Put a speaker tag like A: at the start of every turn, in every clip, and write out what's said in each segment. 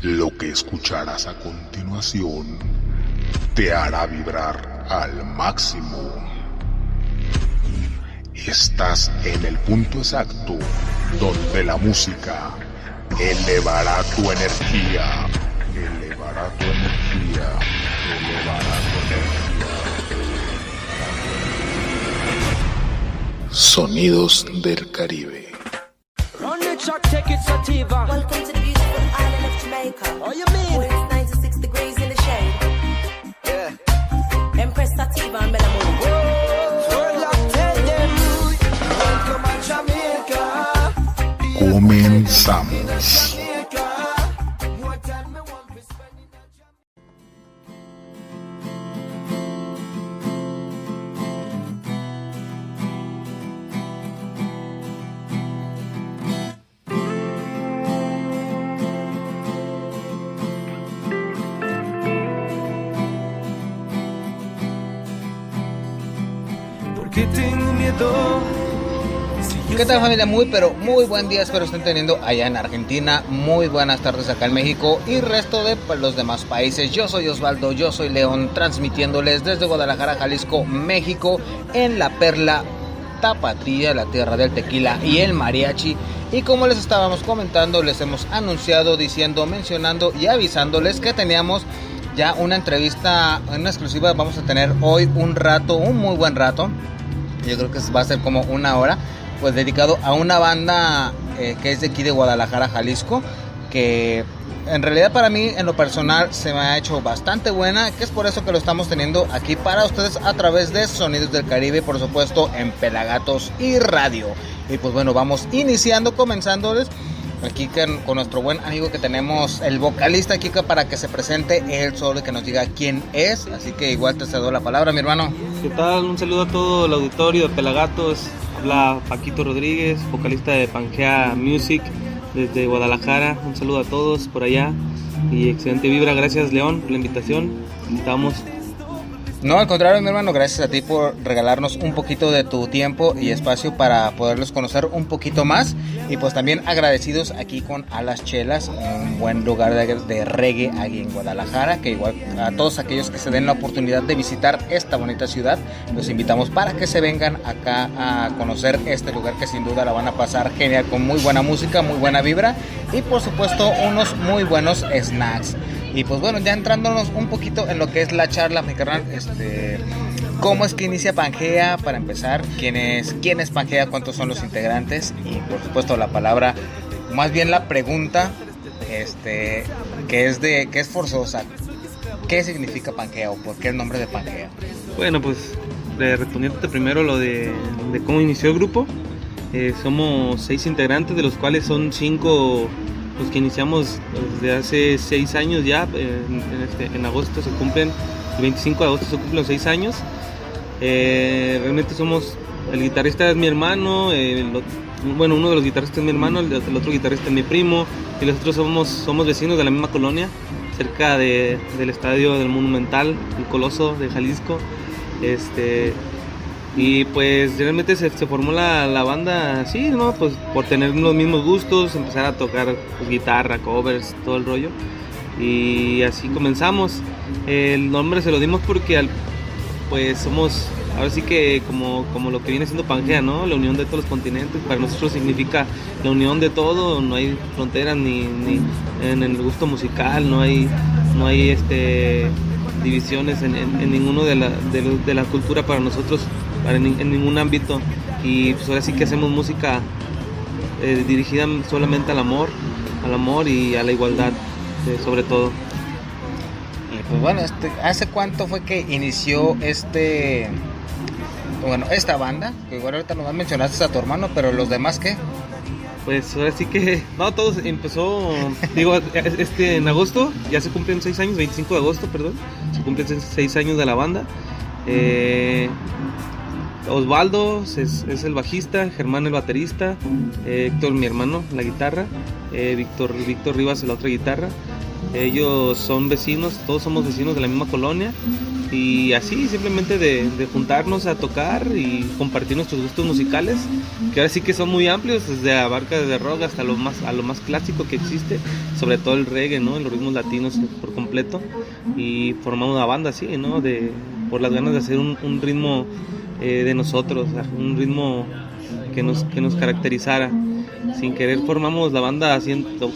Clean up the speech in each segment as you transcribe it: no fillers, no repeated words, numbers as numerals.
A: Lo que escucharás a continuación te hará vibrar al máximo. Estás en el punto exacto donde la música elevará tu energía. Elevará tu energía. Elevará tu energía. Sonidos del Caribe.
B: Welcome to the beautiful island of Jamaica. Oh, you mean? Where it's 96 degrees in the shade. Yeah. Empress Sativa and Bella Moon.
A: Comenzamos.
C: ¿Qué tal, familia? Muy buen día, espero estén teniendo allá en Argentina. Muy buenas tardes acá en México y resto de los demás países. Yo soy Osvaldo, yo soy León, transmitiéndoles desde Guadalajara, Jalisco, México, en la perla tapatía, la tierra del tequila y el mariachi. Y como les estábamos comentando, les hemos anunciado, diciendo, mencionando y avisándoles que teníamos ya una entrevista, una exclusiva. Vamos a tener hoy un muy buen rato. Yo creo que va a ser como una hora, pues dedicado a una banda que es de aquí de Guadalajara, Jalisco, que en realidad para mí en lo personal se me ha hecho bastante buena, que es por eso que lo estamos teniendo aquí para ustedes a través de Sonidos del Caribe, por supuesto en Pelagatos y Radio. Y pues bueno, vamos comenzándoles aquí con nuestro buen amigo que tenemos, el vocalista aquí, para que se presente él solo y que nos diga quién es. Así que igual te cedo la palabra, mi hermano.
D: ¿Qué tal? Un saludo a todo el auditorio de Pelagatos. Habla Paquito Rodríguez, vocalista de Pangea Music desde Guadalajara. Un saludo a todos por allá y excelente vibra. Gracias, León, por la invitación. Estamos.
C: No, al contrario, mi hermano, gracias a ti por regalarnos un poquito de tu tiempo y espacio para poderlos conocer un poquito más. Y pues también agradecidos aquí con A Las Chelas, un buen lugar de reggae aquí en Guadalajara, que igual a todos aquellos que se den la oportunidad de visitar esta bonita ciudad, los invitamos para que se vengan acá a conocer este lugar, que sin duda la van a pasar genial, con muy buena música, muy buena vibra y por supuesto unos muy buenos snacks. Y pues bueno, ya entrándonos un poquito en lo que es la charla, mi carnal, ¿cómo es que inicia Pangea? Para empezar, ¿quién es Pangea? ¿Cuántos son los integrantes? Y por supuesto la palabra, más bien la pregunta, que es forzosa. ¿Qué significa Pangea o por qué el nombre de Pangea?
D: Bueno, pues respondiéndote primero lo de cómo inició el grupo. Somos 6 integrantes, de los cuales son 5 los que iniciamos desde hace 6 años ya. En agosto se cumplen, el 25 de agosto se cumplen los 6 años. Realmente somos, el guitarrista es mi hermano, uno de los guitarristas es mi hermano, el otro guitarrista es mi primo, y los otros somos vecinos de la misma colonia, cerca del estadio del Monumental, el Coloso de Jalisco. Y pues realmente se formó la banda así, ¿no? Pues por tener los mismos gustos, empezar a tocar pues, guitarra, covers, todo el rollo. Y así comenzamos. El nombre se lo dimos porque pues somos, ahora sí que como lo que viene siendo Pangea, ¿no? La unión de todos los continentes. Para nosotros significa la unión de todo, no hay fronteras ni en el gusto musical, no hay divisiones en ninguno de la cultura para nosotros, en ningún ámbito. Y pues ahora sí que hacemos música dirigida solamente al amor y a la igualdad, sobre todo.
C: Y pues bueno, ¿hace cuánto fue que inició esta banda? Que igual ahorita nomás mencionaste a tu hermano, pero los demás, ¿qué?
D: Pues ahora sí que, todos empezó, en agosto, ya se cumplen 6 años, 25 de agosto, perdón, se cumplen 6 años de la banda. Osvaldo es el bajista, Germán el baterista, Héctor mi hermano la guitarra, Víctor Rivas la otra guitarra, Ellos son vecinos, todos somos vecinos de la misma colonia. Y así simplemente de juntarnos a tocar y compartir nuestros gustos musicales, que ahora sí que son muy amplios, desde abarca desde rock hasta lo más clásico que existe, sobre todo el reggae, ¿no? Los ritmos latinos por completo. Y formamos una banda así, ¿no? Por las ganas de hacer un ritmo de nosotros, un ritmo que nos caracterizara. Sin querer formamos la banda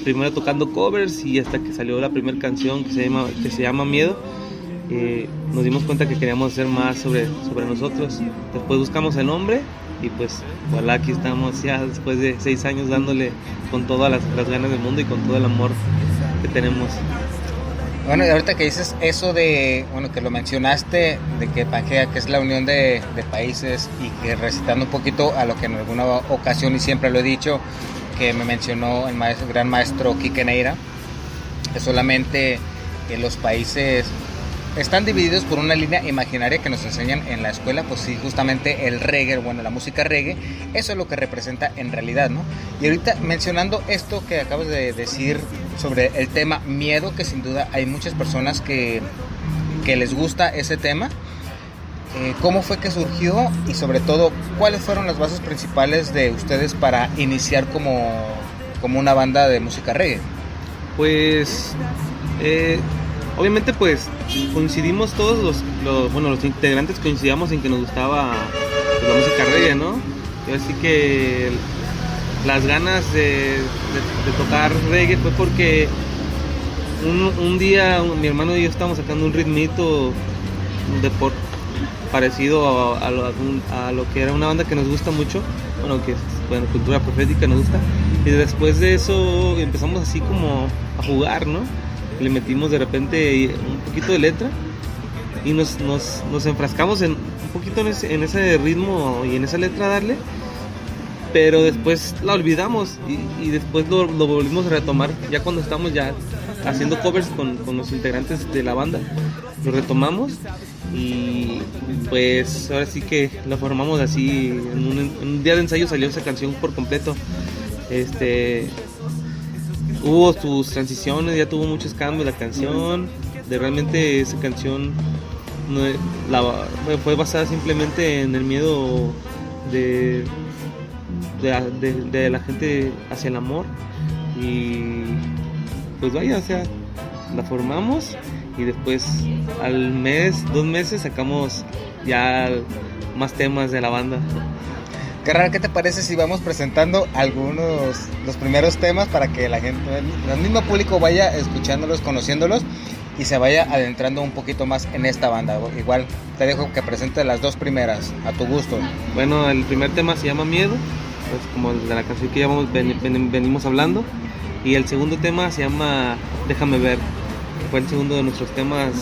D: primero tocando covers, y hasta que salió la primera canción que se llama Miedo, nos dimos cuenta que queríamos hacer más sobre nosotros. Después buscamos el nombre y pues voilà, aquí estamos ya después de 6 años dándole con todas las ganas del mundo y con todo el amor que tenemos.
C: Bueno, y ahorita que dices eso de, bueno, que lo mencionaste, de que Pangea, que es la unión de países, y que recitando un poquito a lo que en alguna ocasión, y siempre lo he dicho, que me mencionó el gran maestro Quique Neira, que solamente los países están divididos por una línea imaginaria que nos enseñan en la escuela. Pues sí, justamente el reggae, bueno, la música reggae, eso es lo que representa en realidad, ¿no? Y ahorita mencionando esto que acabas de decir sobre el tema miedo, que sin duda hay muchas personas que les gusta ese tema, ¿cómo fue que surgió? Y sobre todo, ¿cuáles fueron las bases principales de ustedes para iniciar como una banda de música reggae?
D: Pues obviamente pues coincidimos todos los integrantes coincidíamos en que nos gustaba la música reggae, ¿no? Y así que las ganas de tocar reggae fue porque un día mi hermano y yo estábamos sacando un ritmito parecido a lo que era una banda que nos gusta mucho, Cultura Profética nos gusta, y después de eso empezamos así como a jugar, ¿no? Le metimos de repente un poquito de letra y nos enfrascamos un poquito en ese ritmo y en esa letra darle, pero después la olvidamos y después lo volvimos a retomar ya cuando estamos ya haciendo covers con los integrantes de la banda. Lo retomamos y pues ahora sí que lo formamos así. En un día de ensayo salió esa canción por completo. Hubo sus transiciones, ya tuvo muchos cambios la canción. Realmente esa canción fue basada simplemente en el miedo de la gente hacia el amor. Y pues vaya, o sea, la formamos y después al mes, 2 meses sacamos ya más temas de la banda.
C: Carnal, ¿qué te parece si vamos presentando los primeros temas para que la gente, el mismo público vaya escuchándolos, conociéndolos y se vaya adentrando un poquito más en esta banda? Igual te dejo que presentes las 2 primeras, a tu gusto.
D: Bueno, el primer tema se llama Miedo, es como el de la canción que ya venimos hablando, y el segundo tema se llama Déjame Ver, que fue el segundo de nuestros temas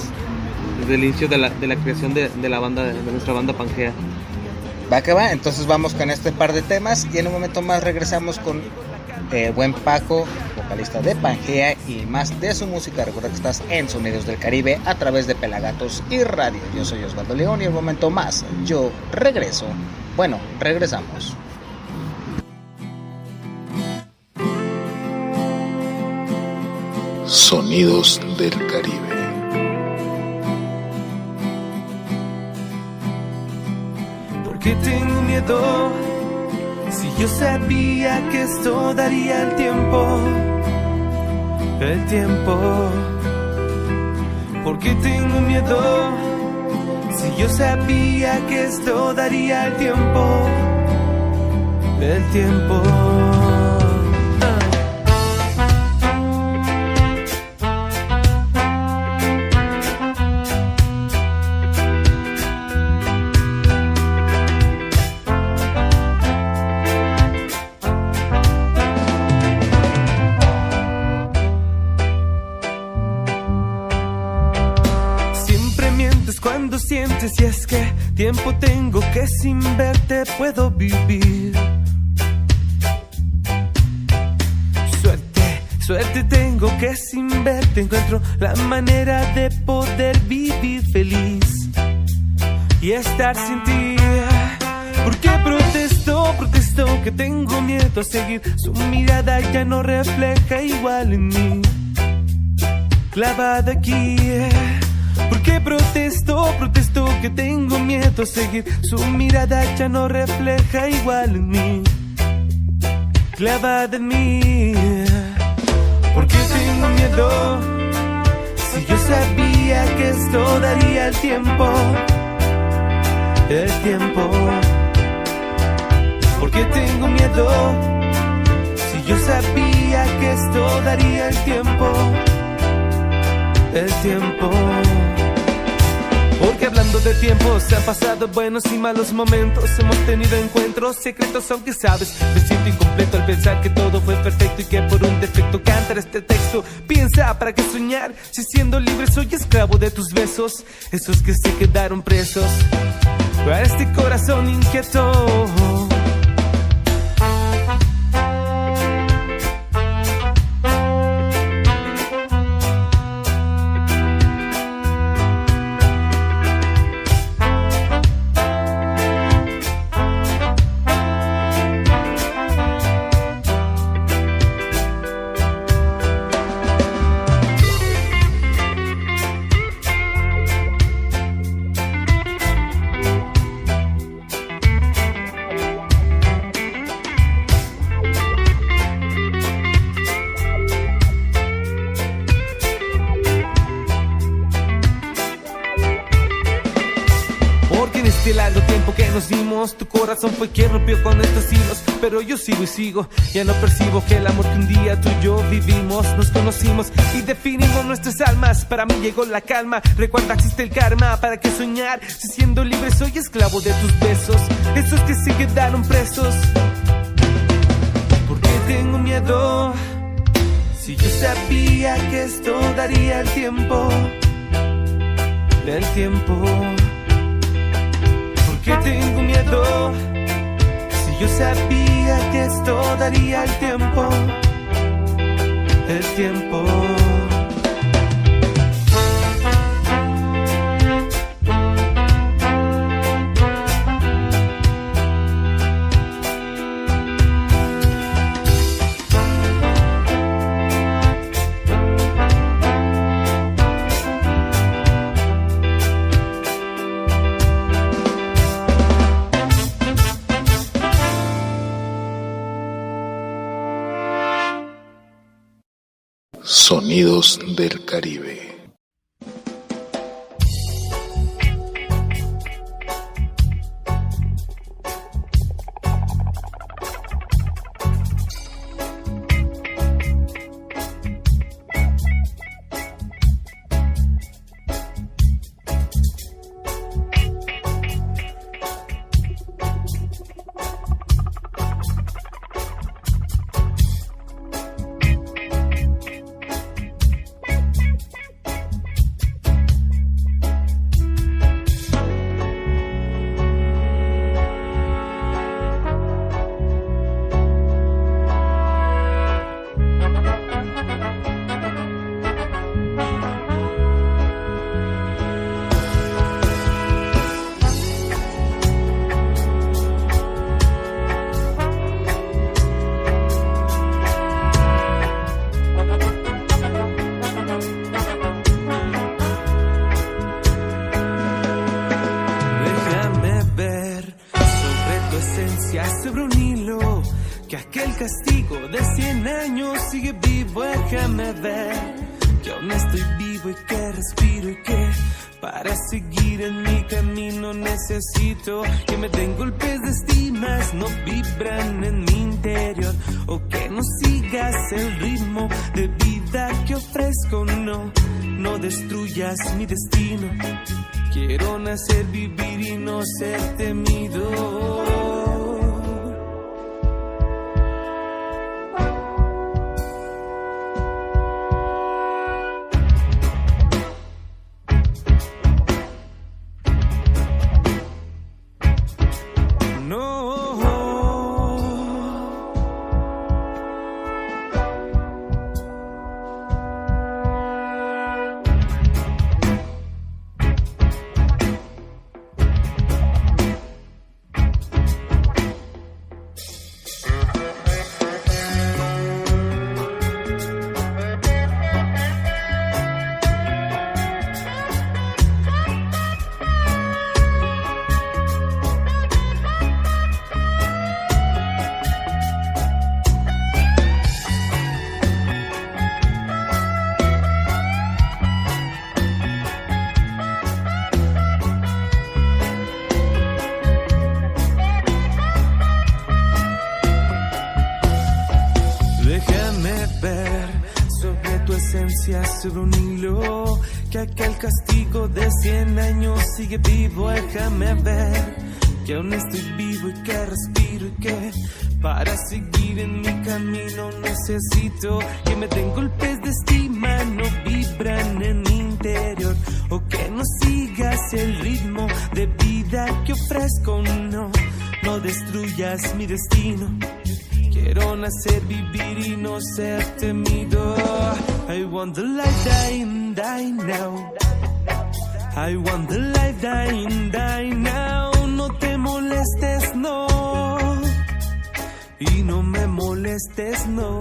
D: desde el inicio de la creación de la banda, de nuestra banda Pangea.
C: Va que va, entonces vamos con este par de temas y en un momento más regresamos con buen Paco, vocalista de Pangea, y más de su música. Recuerda que estás en Sonidos del Caribe a través de Pelagatos y Radio. Yo soy Osvaldo León y en un momento más yo regreso. Bueno, regresamos.
A: Sonidos del Caribe.
E: ¿Por qué tengo miedo? Si yo sabía que esto daría el tiempo. ¿Por qué tengo miedo? Si yo sabía que esto daría el tiempo. Cuando sientes, y es que tiempo tengo que sin verte puedo vivir. Suerte tengo que sin verte encuentro la manera de poder vivir feliz y estar sin ti. Porque protesto que tengo miedo a seguir. Su mirada ya no refleja igual en mí. clavada aquí. ¿Por qué protesto? Protesto que tengo miedo a seguir. Su mirada ya no refleja igual en mí, clavada en mí. ¿Por qué tengo miedo? Si yo sabía que esto daría el tiempo, el tiempo. ¿Por qué tengo miedo? Si yo sabía que esto daría el tiempo, el tiempo. Porque hablando de tiempo, se han pasado buenos y malos momentos. Hemos tenido encuentros secretos, aunque sabes, me siento incompleto al pensar que todo fue perfecto y que por un defecto cantar este texto. Piensa, ¿para qué soñar? Si siendo libre soy esclavo de tus besos, esos que se quedaron presos a este corazón inquieto. Tu corazón fue quien rompió con estos hilos, pero yo sigo y sigo. Ya no percibo que el amor que un día tú y yo vivimos, nos conocimos y definimos nuestras almas. Para mí llegó la calma, recuerda existe el karma. ¿Para qué soñar? Si siendo libre soy esclavo de tus besos, esos que se quedaron presos. ¿Por qué tengo miedo? Si yo sabía que esto daría el tiempo, el tiempo. ¿Por qué tengo miedo? Si yo sabía que esto daría el tiempo, el tiempo.
A: Sonidos del Caribe. Sobre un hilo, que aquel castigo de 100 años sigue vivo. Déjame ver que aún estoy vivo y que respiro y que para seguir en mi camino necesito que me den golpes de estimas, no vibran en mi interior, o que no sigas el ritmo de vida que ofrezco. No destruyas mi destino. Quiero nacer, vivir y no ser temido. déjame ver sobre tu esencia, sobre un hilo, que aquel castigo de 100 años sigue vivo, déjame ver que aún estoy vivo y que respiro y que para seguir en mi camino necesito que me den golpes de estima, no vibran en mi interior, o que no sigas el ritmo de vida que ofrezco, no destruyas mi destino. Quiero nacer, vivir y no ser temido. I want the life dying, die now. I want the life dying, die now. No te molestes, no. Y no me molestes, no.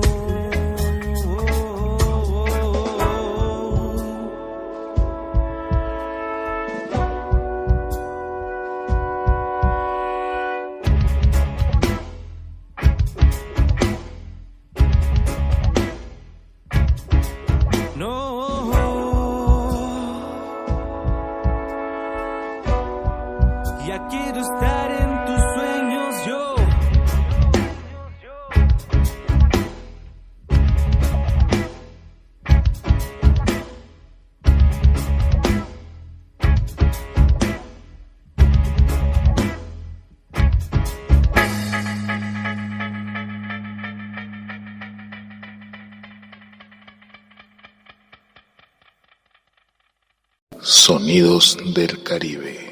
A: Ya quiero estar en tus sueños, yo.
F: Sonidos del Caribe.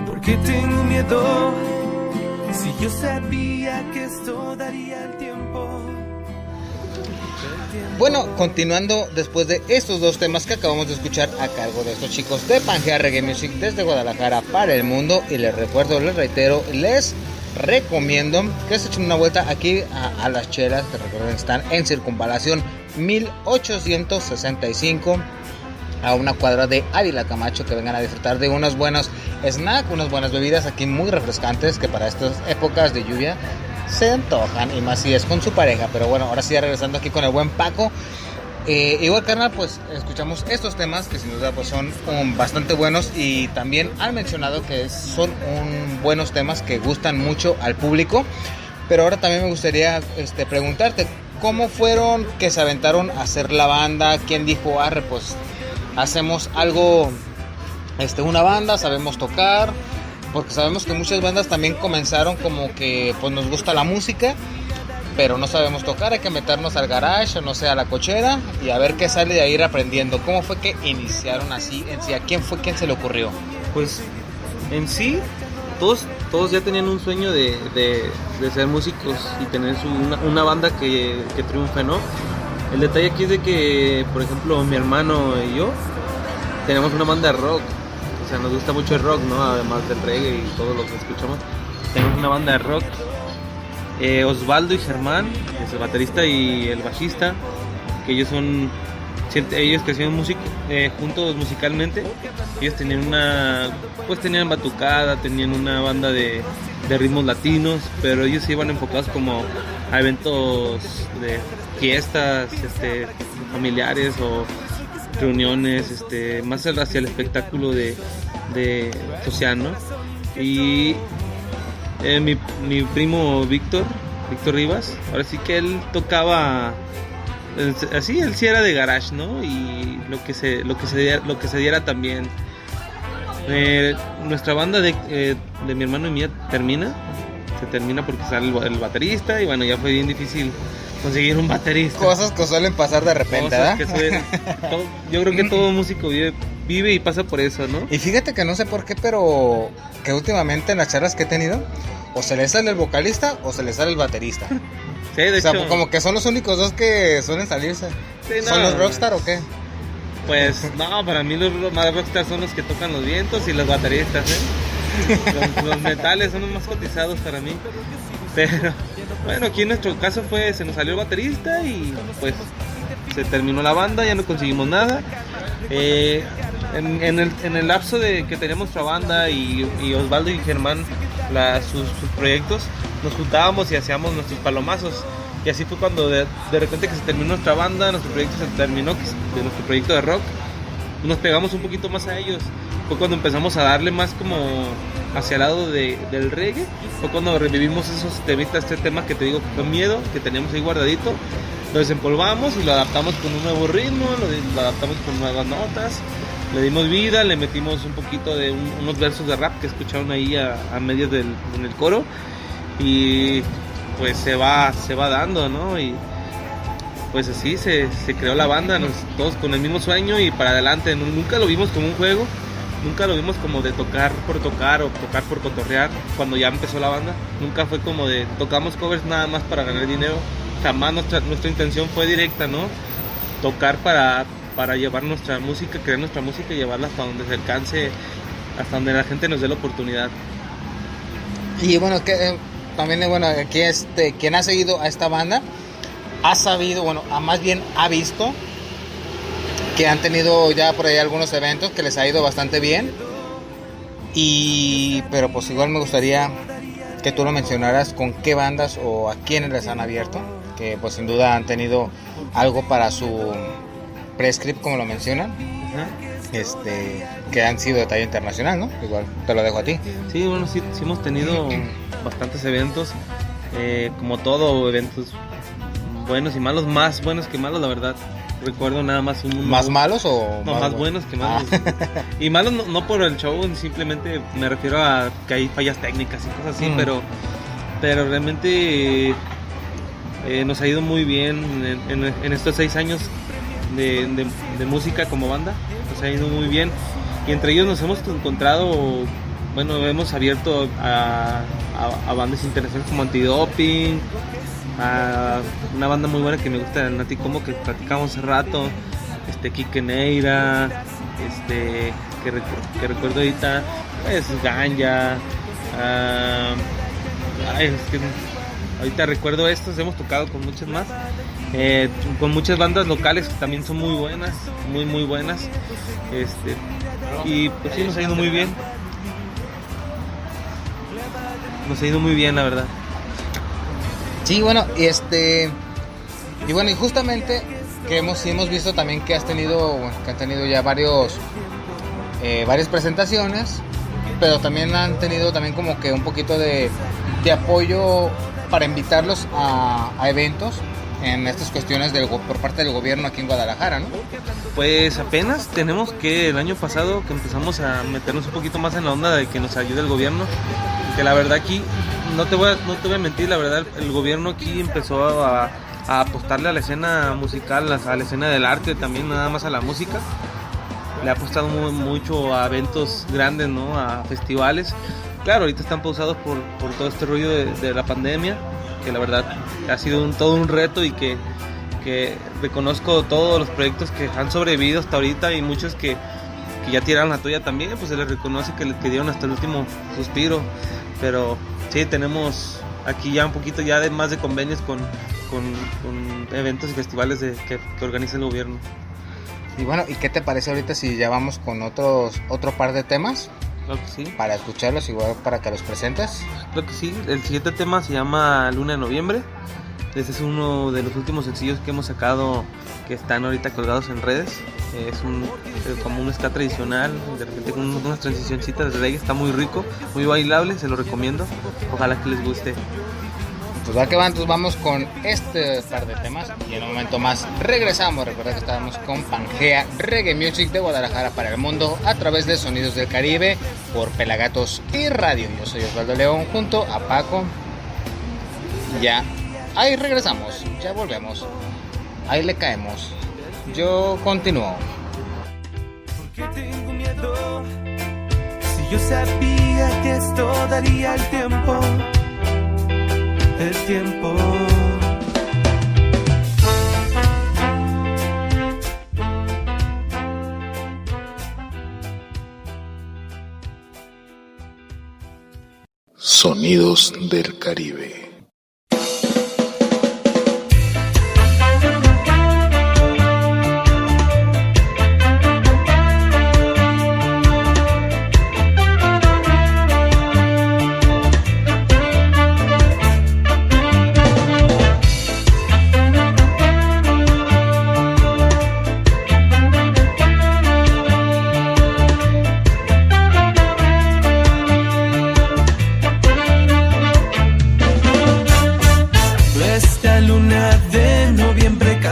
A: ¿Por qué tengo miedo? Si yo sabía que esto daría el tiempo.
C: Bueno, continuando después de estos dos temas que acabamos de escuchar a cargo de estos chicos de Pangea Reggae Music desde Guadalajara para el mundo, y les recuerdo, les reitero, les recomiendo que se echen una vuelta aquí a Las Chelas, que recuerden están en Circunvalación 1865, a una cuadra de Ávila Camacho, que vengan a disfrutar de unos buenos snacks, unas buenas bebidas aquí muy refrescantes que para estas épocas de lluvia se antojan, y más si es con su pareja. Pero bueno, ahora sí, regresando aquí con el buen Paco, igual carnal, pues escuchamos estos temas que sin duda pues son bastante buenos, y también han mencionado que son buenos temas que gustan mucho al público. Pero ahora también me gustaría preguntarte, ¿cómo fueron que se aventaron a hacer la banda? ¿Quién dijo, arre, pues hacemos algo, una banda, sabemos tocar? Porque sabemos que muchas bandas también comenzaron como que pues nos gusta la música, pero no sabemos tocar, hay que meternos al garage o no sé, a la cochera, y a ver qué sale de ahí ir aprendiendo. ¿Cómo fue que iniciaron así en sí? ¿A quién fue quien se le ocurrió?
D: Pues en sí, todos ya tenían un sueño de ser músicos y tener una banda que triunfe, ¿no? El detalle aquí es de que, por ejemplo, mi hermano y yo tenemos una banda de rock. O sea, nos gusta mucho el rock, ¿no? Además del reggae y todo lo que escuchamos. Tenemos una banda de rock. Osvaldo y Germán, es el baterista y el bajista, que ellos crecieron juntos musicalmente. Ellos tenían tenían batucada, tenían una banda de ritmos latinos, pero ellos se iban enfocados como a eventos de fiestas familiares o reuniones, más hacia el espectáculo de social, ¿no? Y mi primo Víctor Rivas, ahora sí que él tocaba así, él sí era de garage, ¿no? Y lo que se diera también. Nuestra banda de mi hermano y mía se termina porque sale el baterista, y bueno, ya fue bien difícil conseguir un baterista.
C: Cosas que suelen pasar de repente, ¿verdad?
D: Yo creo que todo músico vive y pasa por eso, ¿no?
C: Y fíjate que no sé por qué, pero que últimamente en las charlas que he tenido, o se le sale el vocalista o se le sale el baterista.
D: Sí, de hecho.
C: O sea, como que son los únicos dos que suelen salirse. Sí, ¿son los rockstar o qué?
D: Pues no, para mí los más rockstar son los que tocan los vientos y los bateristas, ¿eh? Los metales son los más cotizados para mí. Pero bueno, aquí en nuestro caso se nos salió el baterista y pues se terminó la banda, ya no conseguimos nada. En el lapso de que teníamos nuestra banda y Osvaldo y Germán sus proyectos, nos juntábamos y hacíamos nuestros palomazos. Y así fue cuando de repente que se terminó nuestra banda, nuestro proyecto se terminó, de nuestro proyecto de rock, nos pegamos un poquito más a ellos. Fue cuando empezamos a darle más como hacia el lado del reggae. Fue cuando revivimos esos temitas, este tema que te digo que fue Miedo, que teníamos ahí guardadito. Lo desempolvamos y lo adaptamos con un nuevo ritmo, lo adaptamos con nuevas notas. Le dimos vida, le metimos un poquito de unos versos de rap que escucharon ahí a medio en el coro. Y pues se va dando, ¿no? Y pues así se creó la banda, todos con el mismo sueño y para adelante. Nunca lo vimos como un juego, nunca lo vimos como de tocar por tocar o tocar por cotorrear. Cuando ya empezó la banda, nunca fue como de tocamos covers nada más para ganar dinero. Jamás nuestra intención fue directa, ¿no? Tocar para llevar nuestra música, crear nuestra música y llevarla hasta donde se alcance, hasta donde la gente nos dé la oportunidad.
C: Y bueno, que también bueno, aquí quien ha seguido a esta banda ha sabido, bueno, más bien ha visto que han tenido ya por ahí algunos eventos que les ha ido bastante bien. Pero pues igual me gustaría que tú lo mencionaras con qué bandas o a quiénes les han abierto, que pues sin duda han tenido algo para su prescript, como lo mencionan. Que han sido de talla internacional, ¿no? Igual te lo dejo a ti.
D: Sí, bueno, sí hemos tenido bastantes eventos, como todo, eventos buenos y malos, más buenos que malos, la verdad. Recuerdo nada más
C: ¿Más malos o...?
D: No, más buenos que malos. Y malos no por el show, simplemente me refiero a que hay fallas técnicas y cosas así, pero realmente nos ha ido muy bien en estos 6 años de música como banda. Nos ha ido muy bien y entre ellos nos hemos encontrado, bueno, hemos abierto a bandas internacionales como Antidoping, a una banda muy buena que me gusta, Nati Como, que platicamos hace rato, Quique Neira, que recuerdo ahorita, pues Ganja, ahorita recuerdo estos, hemos tocado con muchas más, con muchas bandas locales que también son muy buenas, muy buenas, y pues sí, nos ha ido muy bien, la verdad.
C: Sí, bueno, y bueno, y justamente que hemos visto también que han tenido ya varias presentaciones, pero también han tenido también como que un poquito de apoyo para invitarlos a eventos en estas cuestiones por parte del gobierno aquí en Guadalajara, ¿no?
D: Pues apenas tenemos que el año pasado que empezamos a meternos un poquito más en la onda de que nos ayude el gobierno, que la verdad aquí no te voy a mentir, la verdad el gobierno aquí empezó a apostarle a la escena musical, a la escena del arte, también nada más a la música. Le ha apostado mucho a eventos grandes, ¿no? A festivales. Claro, ahorita están pausados por todo este rollo de la pandemia, que la verdad ha sido todo un reto y que reconozco todos los proyectos que han sobrevivido hasta ahorita y muchos que ya tiraron la toalla también, pues se les reconoce que dieron hasta el último suspiro. Pero sí, tenemos aquí ya un poquito ya más de convenios con eventos y festivales que organiza el gobierno.
C: Y bueno, ¿y qué te parece ahorita si ya vamos con otro par de temas?
D: Claro que sí.
C: Para escucharlos, igual para que los presentes.
D: Claro que sí, el siguiente tema se llama Luna de Noviembre. Este es uno de los últimos sencillos que hemos sacado que están ahorita colgados en redes. Es como un ska tradicional, de repente con unas transicioncitas de reggae, está muy rico, muy bailable, se lo recomiendo. Ojalá que les guste.
C: Pues va que va, entonces vamos con este par de temas y en un momento más regresamos. Recuerda que estábamos con Pangea Reggae Music de Guadalajara para el mundo a través de Sonidos del Caribe por Pelagatos y Radio. Yo soy Osvaldo León junto a Paco. Ya, ahí regresamos, ya volvemos. Ahí le caemos. Yo continúo.
A: ¿Por qué tengo miedo? Si yo sabía que esto daría el tiempo. El tiempo.
F: Sonidos del Caribe.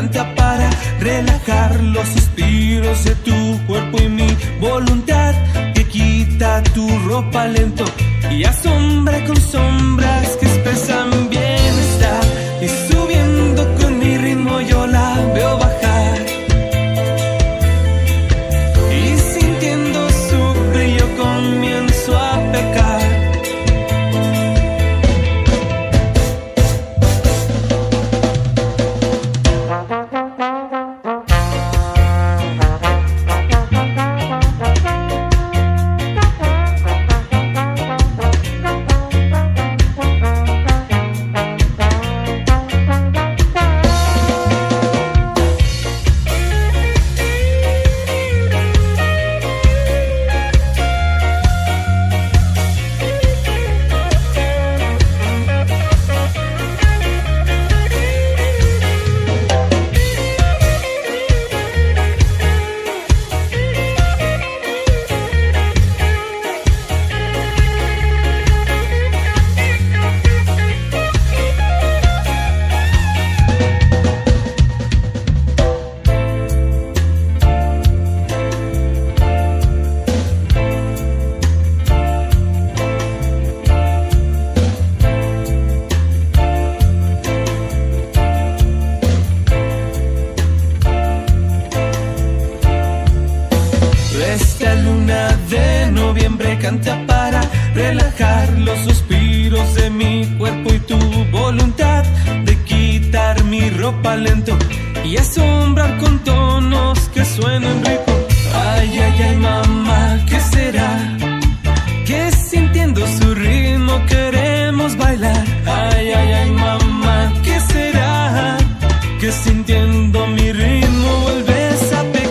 A: canta para relajar los suspiros de tu cuerpo y mi voluntad que quita tu ropa lento y asombra con sombras que expresan bienestar. Y subiendo con mi ritmo yo la veo bajar y sintiendo su brillo comienzo a pecar. Esta luna de noviembre canta para relajar los suspiros de mi cuerpo y tu voluntad de quitar mi ropa lento y asombrar con tonos que suenan rico. Ay, ay, ay, mamá, ¿qué será? Que sintiendo su ritmo queremos bailar. Ay, ay, ay, mamá, ¿qué será? Que sintiendo mi ritmo vuelves a pecar.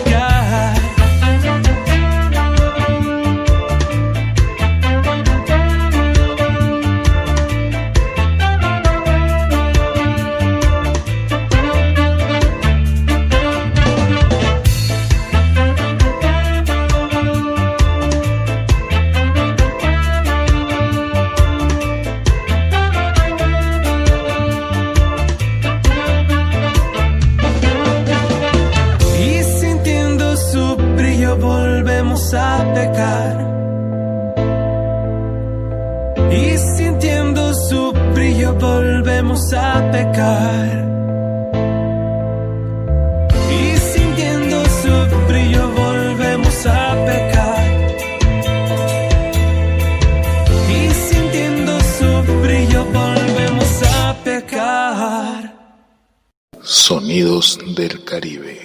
A: Volvemos a pecar y sintiendo su brillo volvemos a pecar y sintiendo su brillo volvemos a pecar y sintiendo su brillo volvemos a pecar.
F: Sonidos del Caribe.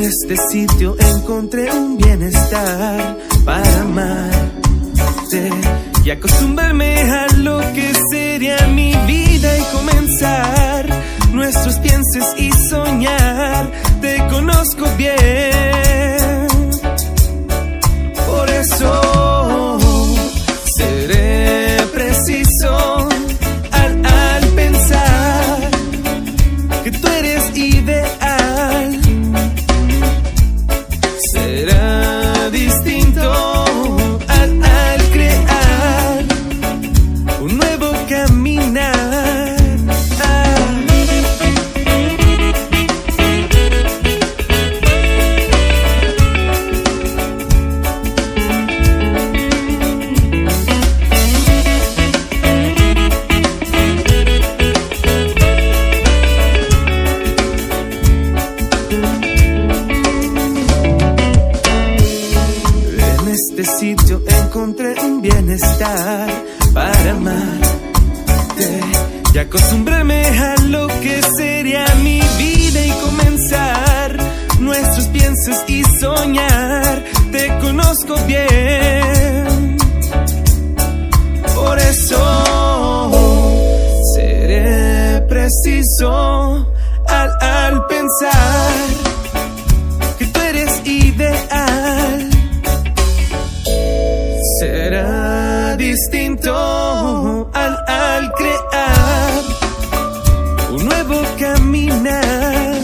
A: Este sitio encontré un bienestar para amarte y acostumbrarme a lo que sería mi vida y comenzar nuestros pienses y soñar. Te conozco bien, por eso seré preciso al pensar que tú eres ideal. Será distinto al crear un nuevo caminar. En este sitio encontré un bienestar para amarte verte y acostumbrarme a lo que sería mi vida y comenzar nuestros piensos y soñar. Te conozco bien, por eso seré preciso al pensar que tú eres ideal. Será distinto al crear un nuevo caminar.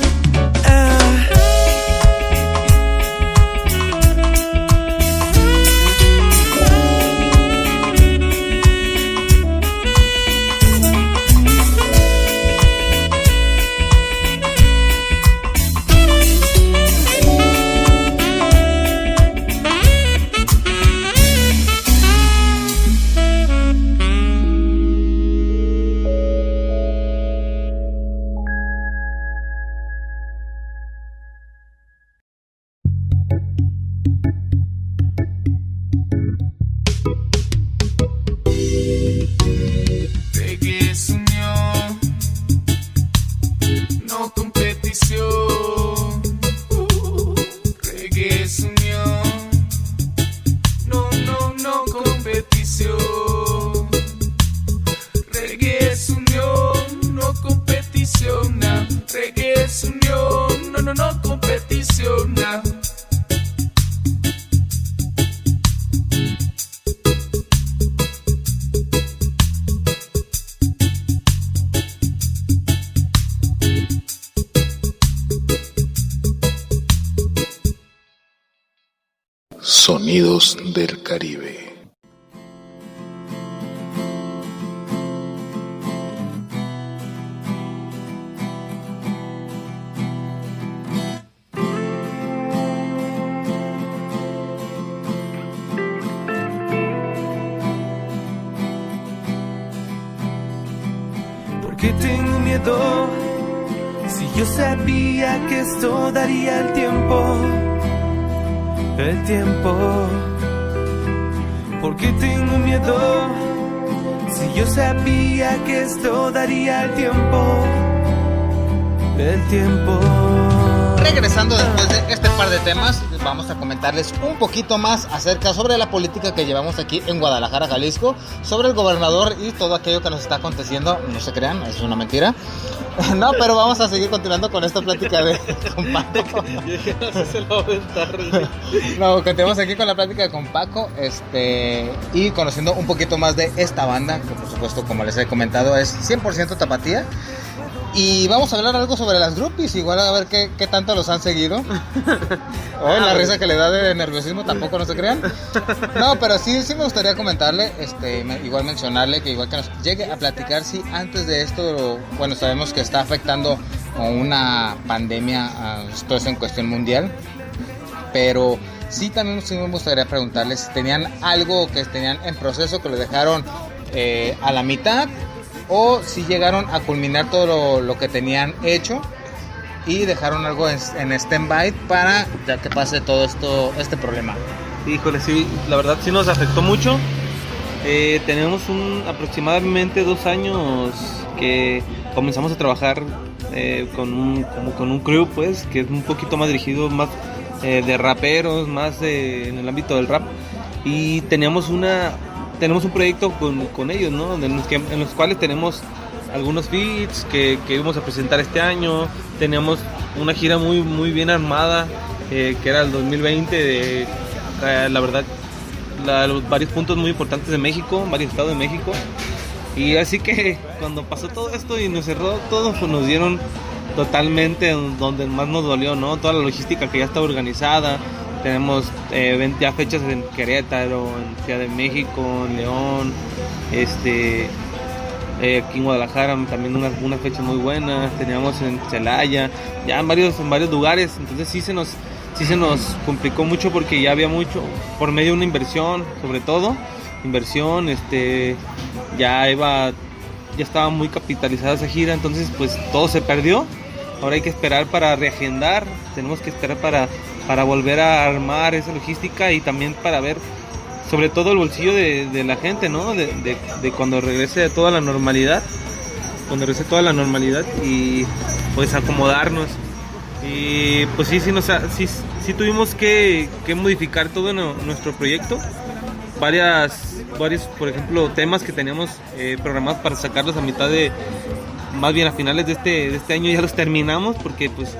F: Sonidos del Caribe.
A: ¿Por qué tengo miedo? Si yo sabía que esto daría el tiempo. El tiempo. ¿Por qué tengo miedo? Si yo sabía que esto daría el tiempo. El tiempo.
C: Regresando después de este par de temas, vamos a comentarles un poquito más acerca sobre la política que llevamos aquí en Guadalajara, Jalisco, sobre el gobernador y todo aquello que nos está aconteciendo. No se crean, es una mentira. No, pero vamos a seguir continuando con esta plática con Paco. No, continuamos aquí con la plática con Paco, y conociendo un poquito más de esta banda, que por supuesto, como les he comentado, es 100% tapatía. Y vamos a hablar algo sobre las groupies, igual a ver qué tanto los han seguido. La risa que le da de nerviosismo, tampoco no se crean. No, pero sí me gustaría comentarle, igual mencionarle que igual que nos llegue a platicar si antes de esto, bueno, sabemos que está afectando una pandemia, esto es en cuestión mundial, pero sí también me gustaría preguntarles si tenían algo que tenían en proceso que lo dejaron a la mitad, o si llegaron a culminar todo lo que tenían hecho y dejaron algo en stand-by para ya que pase todo este problema.
D: Híjole, sí, la verdad sí nos afectó mucho. Tenemos aproximadamente 2 años que comenzamos a trabajar con un crew, pues, que es un poquito más dirigido, más de raperos, más en el ámbito del rap, y tenemos un proyecto con ellos, ¿no? En los cuales tenemos algunos feats que íbamos a presentar este año. Teníamos una gira muy, muy bien armada, que era el 2020, la verdad, varios puntos muy importantes de México, varios estados de México. Y así que cuando pasó todo esto y nos cerró todo, pues nos dieron totalmente donde más nos dolió, ¿no? Toda la logística que ya estaba organizada. Tenemos ya fechas en Querétaro, en Ciudad de México, en León, aquí en Guadalajara también unas fechas muy buenas. Teníamos en Celaya, ya en varios lugares. Entonces sí se nos complicó mucho porque ya había mucho por medio de una inversión, sobre todo ya estaba muy capitalizada esa gira. Entonces pues todo se perdió. Ahora hay que esperar para reagendar, tenemos que esperar para volver a armar esa logística y también para ver sobre todo el bolsillo de la gente, ¿no? De cuando regrese toda la normalidad, y pues acomodarnos. Y pues sí tuvimos que modificar todo nuestro proyecto. Varios, por ejemplo, temas que teníamos programados para sacarlos más bien a finales de este año ya los terminamos, porque pues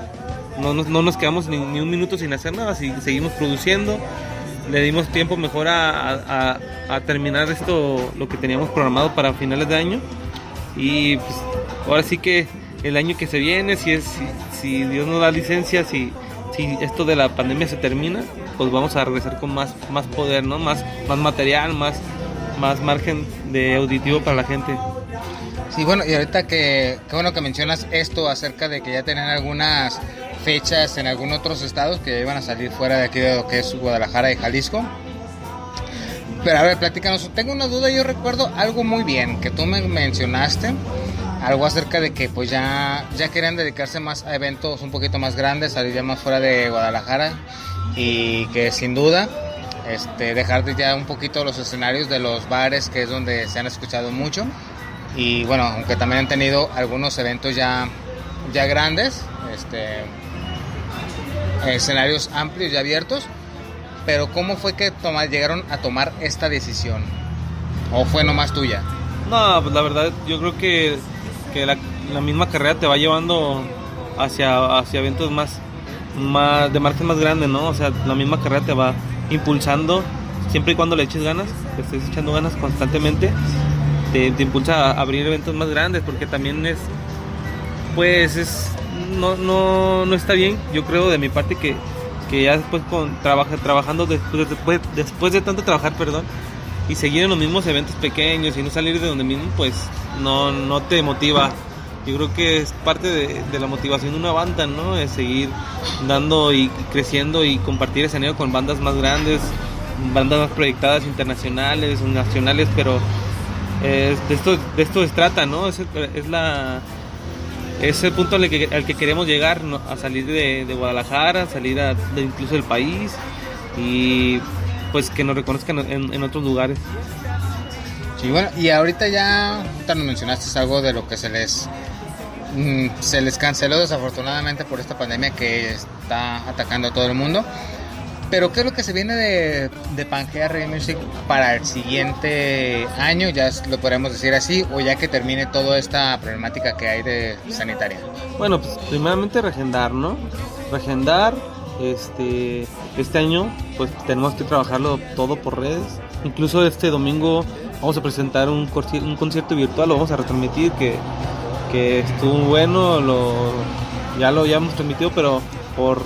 D: no nos quedamos ni un minuto sin hacer nada, seguimos produciendo. Le dimos tiempo mejor a terminar lo que teníamos programado para finales de año. Y pues ahora sí que el año que se viene, si Dios nos da licencia, si esto de la pandemia se termina, pues vamos a regresar con más poder, ¿no? Más material, más margen de auditivo para la gente.
C: Sí, bueno, y ahorita qué bueno que mencionas esto acerca de que ya tienen algunas fechas en algunos otros estados que iban a salir fuera de aquí de lo que es Guadalajara y Jalisco. Pero a ver, platícanos, tengo una duda. Yo recuerdo algo muy bien que tú me mencionaste, algo acerca de que pues ya querían dedicarse más a eventos un poquito más grandes, salir ya más fuera de Guadalajara, y que sin duda dejar de ya un poquito los escenarios de los bares, que es donde se han escuchado mucho. Y bueno, aunque también han tenido algunos eventos ya grandes, escenarios amplios y abiertos. Pero ¿cómo fue que llegaron a tomar esta decisión? ¿O fue nomás tuya?
D: No, pues la verdad yo creo que la misma carrera te va llevando hacia eventos más de margen más grande, ¿no? O sea, la misma carrera te va impulsando, siempre y cuando le eches ganas, te estés echando ganas constantemente, te impulsa a abrir eventos más grandes, porque también no está bien, yo creo de mi parte que ya después trabajando después de tanto trabajar, y seguir en los mismos eventos pequeños y no salir de donde mismo, pues no te motiva. Yo creo que es parte de la motivación de una banda, ¿no? Es seguir dando y creciendo y compartir escenario con bandas más grandes, bandas más proyectadas, internacionales, nacionales, pero de esto se trata, ¿no? Es el punto al que queremos llegar, ¿no? A salir de Guadalajara, salir incluso del país, y pues que nos reconozcan en otros lugares.
C: Sí, bueno, y ahorita nos mencionaste algo de lo que se les canceló desafortunadamente por esta pandemia que está atacando a todo el mundo. Pero ¿qué es lo que se viene de Pangea Reggae Music para el siguiente año? Ya lo podemos decir así, o ya que termine toda esta problemática que hay de sanitaria.
D: Bueno, pues primeramente reagendar, ¿no? Este año pues tenemos que trabajarlo todo por redes. Incluso este domingo vamos a presentar un concierto virtual, lo vamos a retransmitir, que estuvo bueno, ya lo hemos transmitido, pero por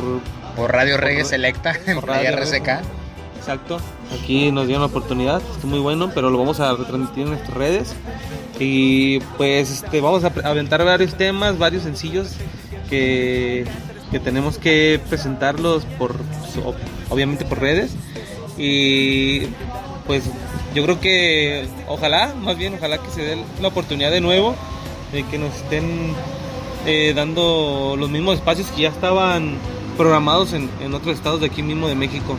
C: Radio Reggae Selecta, por Radio RCK.
D: Exacto, aquí nos dieron la oportunidad, estuvo muy bueno, pero lo vamos a retransmitir en nuestras redes. Y pues vamos a aventar varios temas, varios sencillos que tenemos que presentarlos obviamente por redes. Y pues yo creo que ojalá que se dé la oportunidad de nuevo de que nos estén dando los mismos espacios que ya estaban programados en otros estados de aquí mismo de México.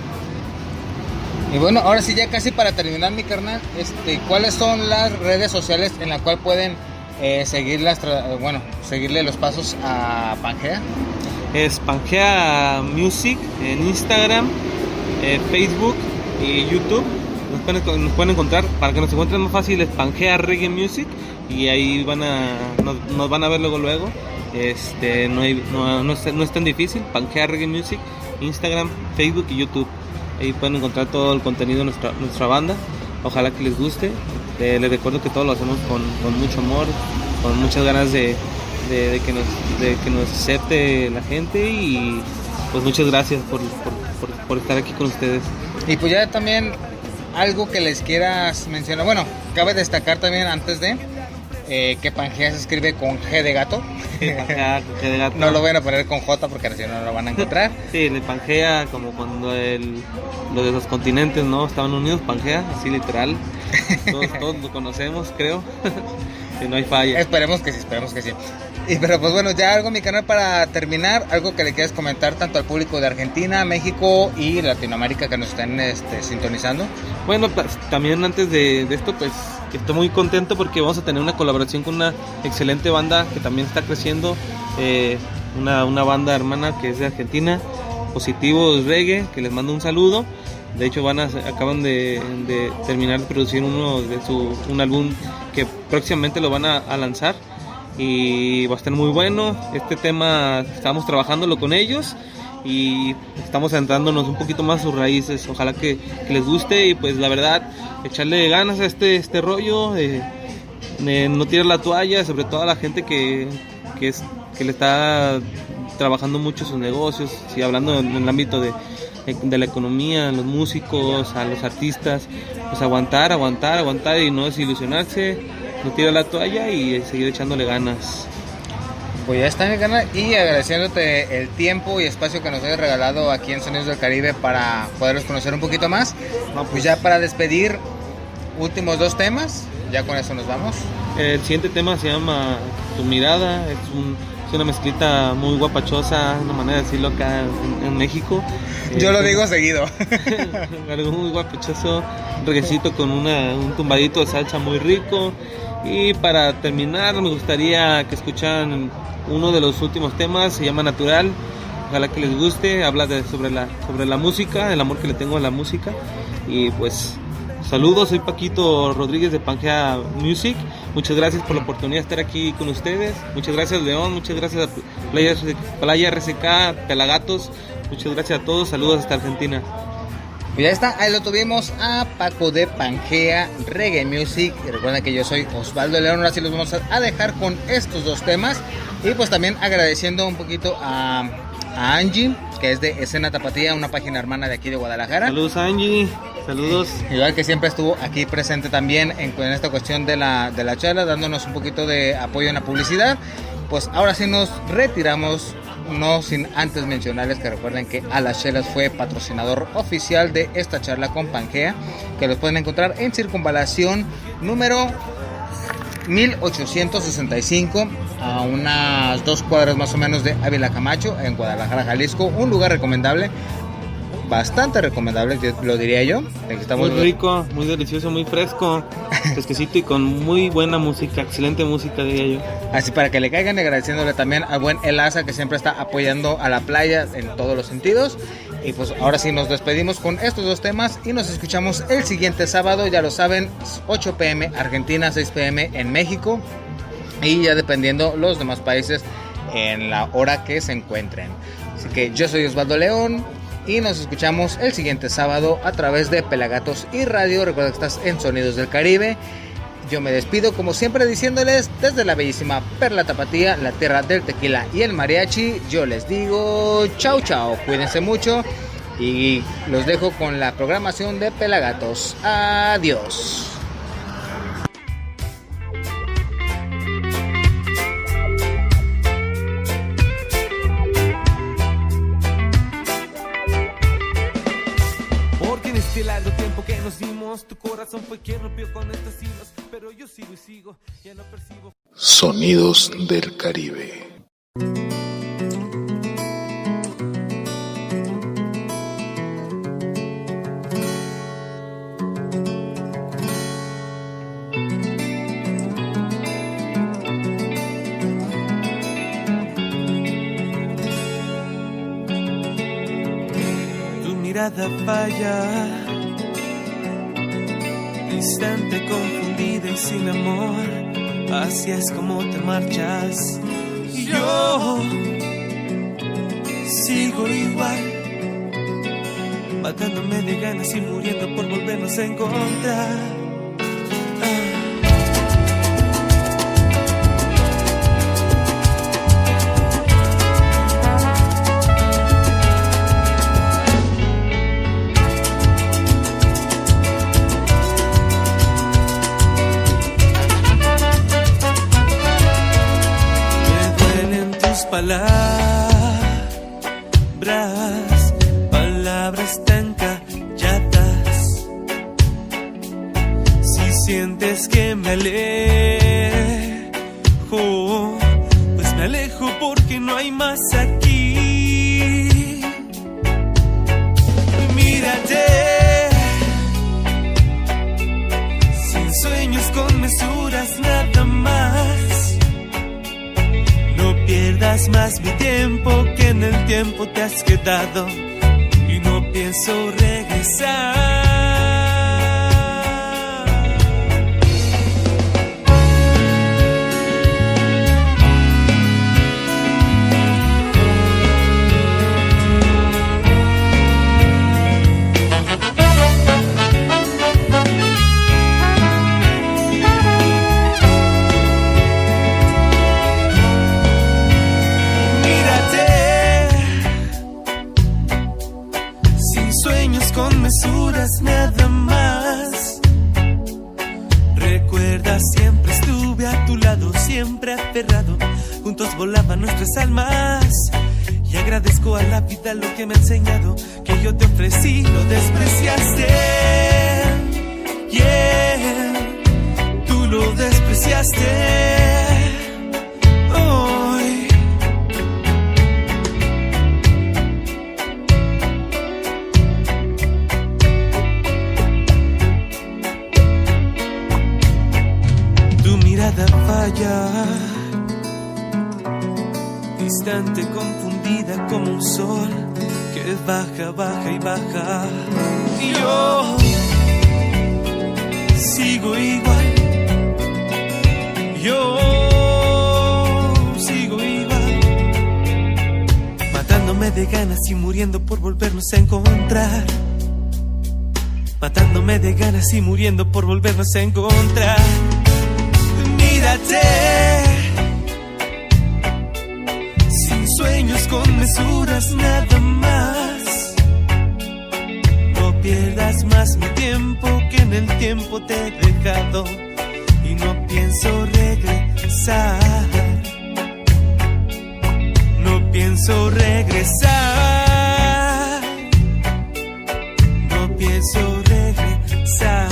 C: Y bueno, ahora sí, ya casi para terminar, mi carnal, ¿cuáles son las redes sociales en las cuales pueden seguirle los pasos a Pangea?
D: Es Pangea Music en Instagram, Facebook y YouTube. Nos pueden encontrar, para que nos encuentren más fácil, es Pangea Reggae Music, y ahí nos van a ver luego. No es tan difícil. Pangea Reggae Music, Instagram, Facebook y YouTube. Ahí pueden encontrar todo el contenido de nuestra banda. Ojalá que les guste. Les recuerdo que todo lo hacemos con mucho amor, con muchas ganas de que nos acepte la gente, y pues muchas gracias por estar aquí con ustedes.
C: Y pues ya también algo que les quieras mencionar. Bueno, cabe destacar también antes de que Pangea se escribe con G de gato.
D: Pangea con G de gato.
C: No lo van a poner con J porque así no lo van a encontrar.
D: Sí, el Pangea, como cuando lo de los continentes, ¿no? Estaban unidos, Pangea, así literal. Todos lo conocemos, creo. Que no hay falla.
C: Esperemos que sí. Y pero pues bueno, ya algo mi canal para terminar, algo que le quieras comentar tanto al público de Argentina, México y Latinoamérica que nos estén sintonizando.
D: Bueno, pues, también antes de esto, pues estoy muy contento porque vamos a tener una colaboración con una excelente banda que también está creciendo, una banda hermana que es de Argentina, Positivos Reggae, que les mando un saludo. De hecho acaban de terminar de producir un álbum que próximamente lo van a lanzar y va a estar muy bueno. Este tema estamos trabajándolo con ellos y estamos centrándonos un poquito más a sus raíces. Ojalá que les guste y pues la verdad echarle ganas a este rollo, no tirar la toalla, sobre todo a la gente que le está trabajando mucho sus negocios, y hablando en el ámbito de la economía, los músicos, a los artistas, pues aguantar y no desilusionarse, no tirar la toalla y seguir echándole ganas.
C: Pues ya está mi canal y agradeciéndote el tiempo y espacio que nos hayas regalado aquí en Sonidos del Caribe para poderlos conocer un poquito más. Pues ya para despedir, últimos 2 temas, ya con eso nos vamos.
D: El siguiente tema se llama Tu Mirada, es una mezclita muy guapachosa, una manera de decirlo acá en México.
C: Yo lo digo seguido.
D: Algo muy guapachoso, un reguecito con un tumbadito de salsa muy rico. Y para terminar me gustaría que escucharan uno de los últimos temas, se llama Natural. Ojalá que les guste, habla sobre la música, el amor que le tengo a la música. Y pues saludos, soy Paquito Rodríguez de Pangea Music. Muchas gracias por la oportunidad de estar aquí con ustedes. Muchas gracias León, muchas gracias a Playa RCK, Pelagatos. Muchas gracias a todos, saludos hasta Argentina.
C: Pues ya está, ahí lo tuvimos a Paco de Pangea Reggae Music. Y recuerden que yo soy Osvaldo León, ahora sí los vamos a dejar con estos 2 temas. Y pues también agradeciendo un poquito a Angie, que es de Escena Tapatía, una página hermana de aquí de Guadalajara.
D: Saludos Angie, saludos.
C: Igual que siempre estuvo aquí presente también en esta cuestión de la charla, dándonos un poquito de apoyo en la publicidad. Pues ahora sí nos retiramos, no sin antes mencionarles que recuerden que A Las Chelas fue patrocinador oficial de esta charla con Pangea, que los pueden encontrar en Circunvalación número 1865, a unas 2 cuadras más o menos de Ávila Camacho, en Guadalajara, Jalisco. Un lugar recomendable, bastante recomendable, lo diría yo.
D: Muy rico, muy delicioso, muy fresco, fresquecito y con muy buena música, excelente música, diría yo.
C: Así para que le caigan, agradeciéndole también al buen Elaza, que siempre está apoyando a la playa en todos los sentidos. Y pues ahora sí nos despedimos con estos 2 temas y nos escuchamos el siguiente sábado, ya lo saben, 8 p.m. Argentina, 6 p.m. en México, y ya dependiendo los demás países en la hora que se encuentren. Así que yo soy Osvaldo León y nos escuchamos el siguiente sábado a través de Pelagatos y Radio. Recuerda que estás en Sonidos del Caribe. Yo me despido como siempre diciéndoles desde la bellísima Perla Tapatía, la tierra del tequila y el mariachi. Yo les digo chao chao, cuídense mucho y los dejo con la programación de Pelagatos. Adiós.
A: Que nos dimos, tu corazón fue quien rompió con estos hilos, pero yo sigo y sigo, ya no percibo.
F: Sonidos del Caribe.
A: Tu mirada falla, distante, confundida y sin amor, así es como te marchas. Y yo sigo igual, matándome de ganas y muriendo por volvernos a encontrar. Palabras tan calladas. Si sientes que me alejo, pues me alejo porque no hay más aquí. Mírate, sin sueños con mesuras nada más. No pierdas más mi tiempo, que en el tiempo te has quedado y no pienso regresar. Nada más. Recuerda, siempre estuve a tu lado, siempre aferrado. Juntos volaban nuestras almas. Y agradezco a la vida lo que me ha enseñado. Que yo te ofrecí, lo despreciaste. Yeah, tú lo despreciaste. Distante, confundida como un sol que baja, baja y baja. Y yo sigo igual. Yo sigo igual. Matándome de ganas y muriendo por volvernos a encontrar. Matándome de ganas y muriendo por volvernos a encontrar. Mírate, sin sueños con mesuras nada más. No pierdas más mi tiempo, que en el tiempo te he dejado y no pienso regresar. No pienso regresar. No pienso regresar.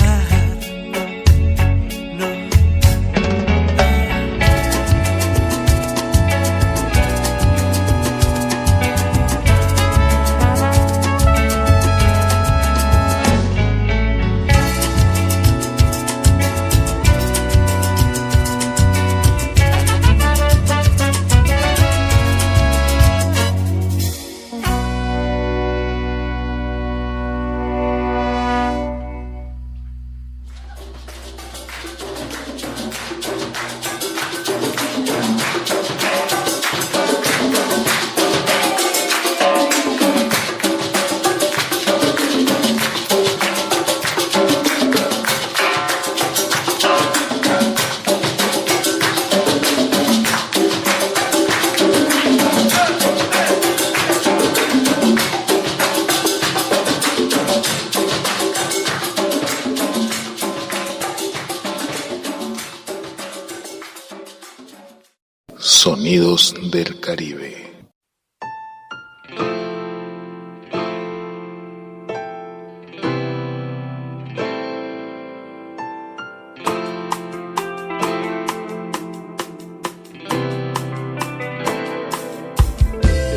F: Sonidos del Caribe.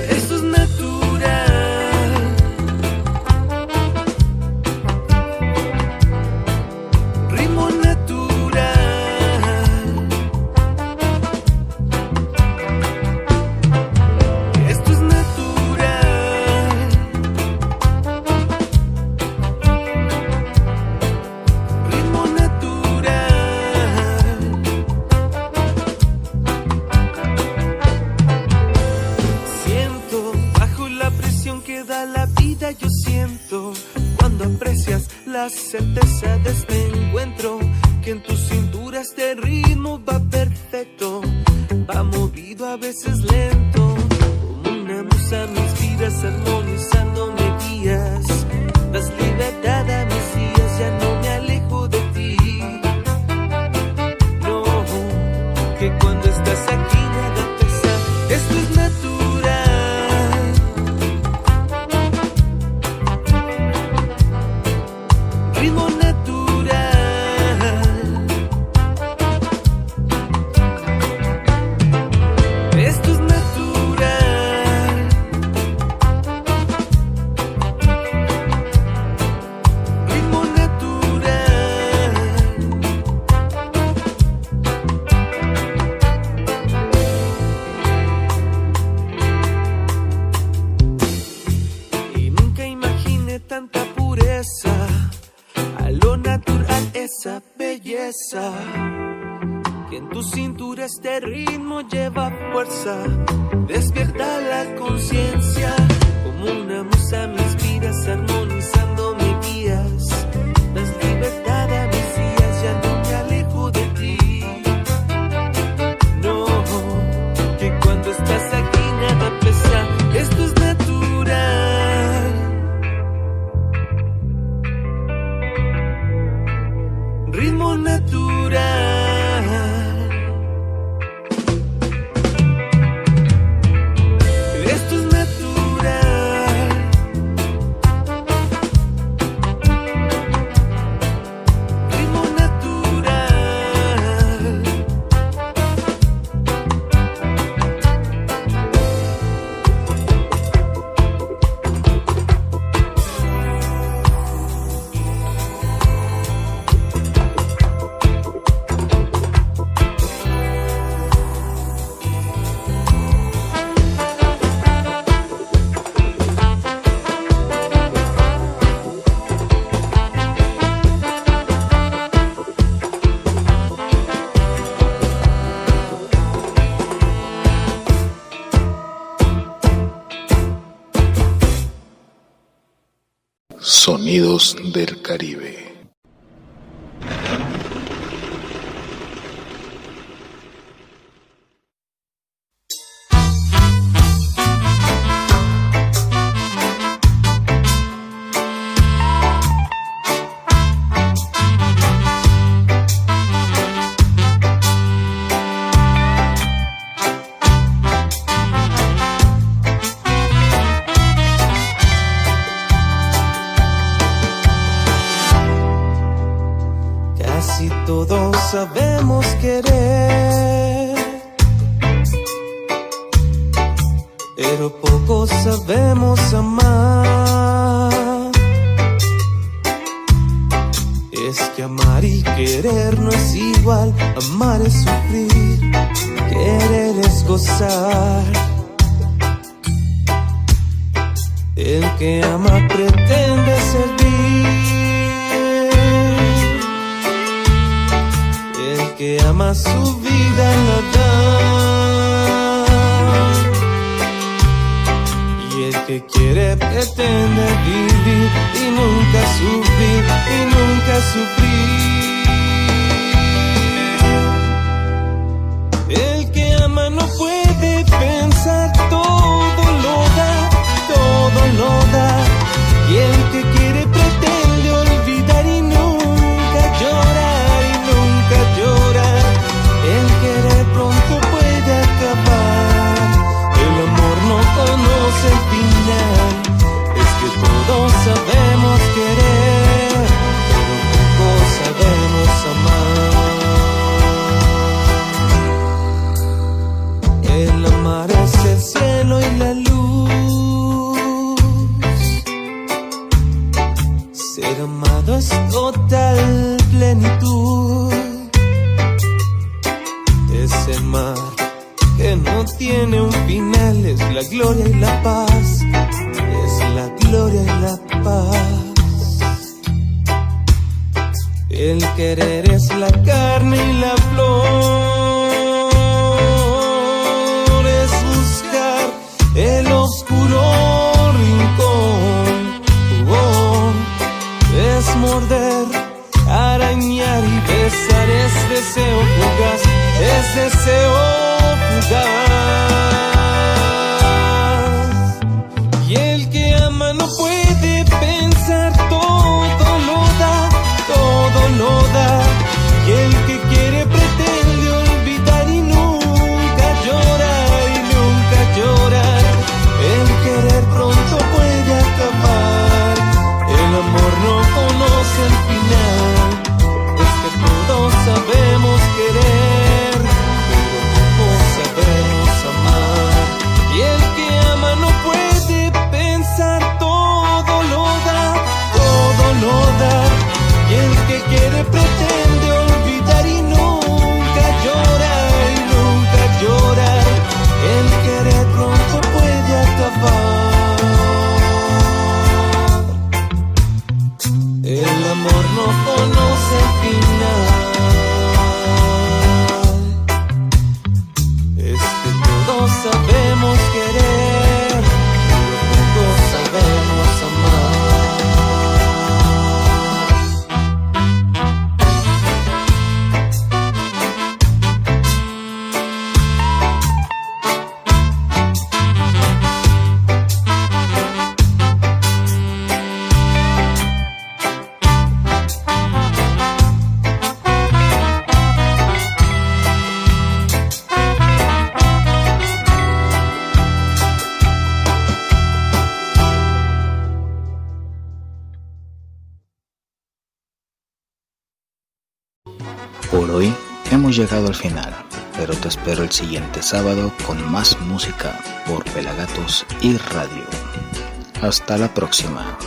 A: Esto es natural. Ritmo natural. Esto es natural. Ritmo natural. Siento bajo la presión que da la vida, yo siento cuando aprecias la certeza de este encuentro, que en tu cintura este ritmo va perfecto, va movido a veces lento, como una musa mis vidas armonizando me guías, das libertad a mis días, ya no me alejo de ti, no, que cuando estás aquí nada pesa, esto es natural, ritmo natural, esto certeza que en tu cintura este ritmo lleva fuerza. Despierta la conciencia, como una musa me inspiras armonizando mis días. Das libertad a mis días, ya no me alejo de ti. No, que cuando estás aquí nada pesa, esto es natural. Ritmo natural.
F: Sonidos del Caribe.
A: Todos sabemos querer, pero pocos sabemos amar. Es que amar y querer no es igual, amar es sufrir, querer es gozar. El que ama pretende servir, que ama su vida la da, y el que quiere pretende vivir y nunca sufrir, y nunca sufrir. El que ama no puede pensar, todo lo da, todo lo da, y el que quiere pretende olvidar y nunca llora. El querer pronto puede acabar, el amor no conoce el final. Es que todos sabemos querer, pero pocos sabemos amar. El amar es el cielo y la luz, ser amado es total plenitud. Es el mar que no tiene un final, es la gloria y la paz, es la gloria y la paz. El querer es la carne y la flor, es buscar el oscuro rincón, es morder, arañar y besar, es deseo fugaz, es deseo fugaz. Y el que ama no puede pensar, todo lo da, todo lo da. Y el que quiere pretende olvidar y nunca llora, y nunca llora. El querer pronto puede acabar, el amor no conoce el final. Es que todos sabemos querer, pero
C: hemos llegado al final, pero te espero el siguiente sábado con más música por Pelagatos y Radio. Hasta la próxima.